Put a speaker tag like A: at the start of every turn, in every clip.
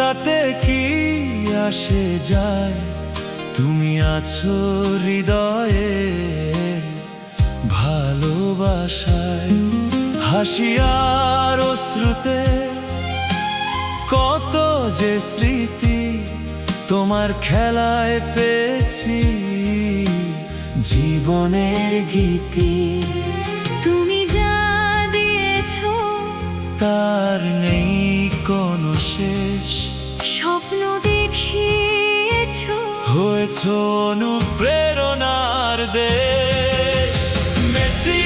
A: তাতে কি আসে যায়, তুমি আছো হৃদয়ে ভালোবাসায়। হাসি আর অশ্রুতে কত যে স্মৃতি তোমার খেলায় পেয়েছি জীবনের গীতি।
B: তুমি যা দিয়েছো
A: তার নেই কোনো শেষ,
B: স্বপ্ন দেখিয়েছো
A: হয়েছো অনুপ্রেরণার দেশ। মেসি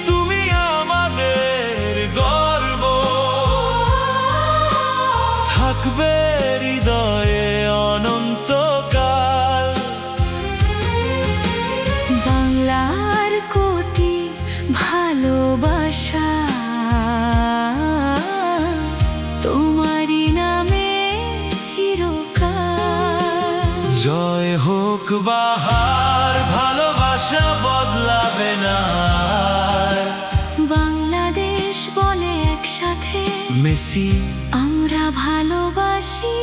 A: তুমি আমাদের গর্ব, থাকবে হৃদয়ে অনন্তকাল।
B: বাংলার কোটি ভালোবাসা তোমারই নামে চিরকাল।
A: জয় হোক বাহার, ভালোবাসা বদলাবে না।
B: বাংলাদেশ বলে একসাথে
A: মেসি
B: আমরা ভালোবাসি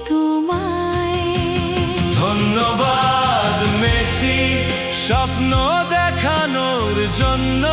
B: তোমায়।
A: ধন্যবাদ মেসি, স্বপ্ন দেখানোর জন্য।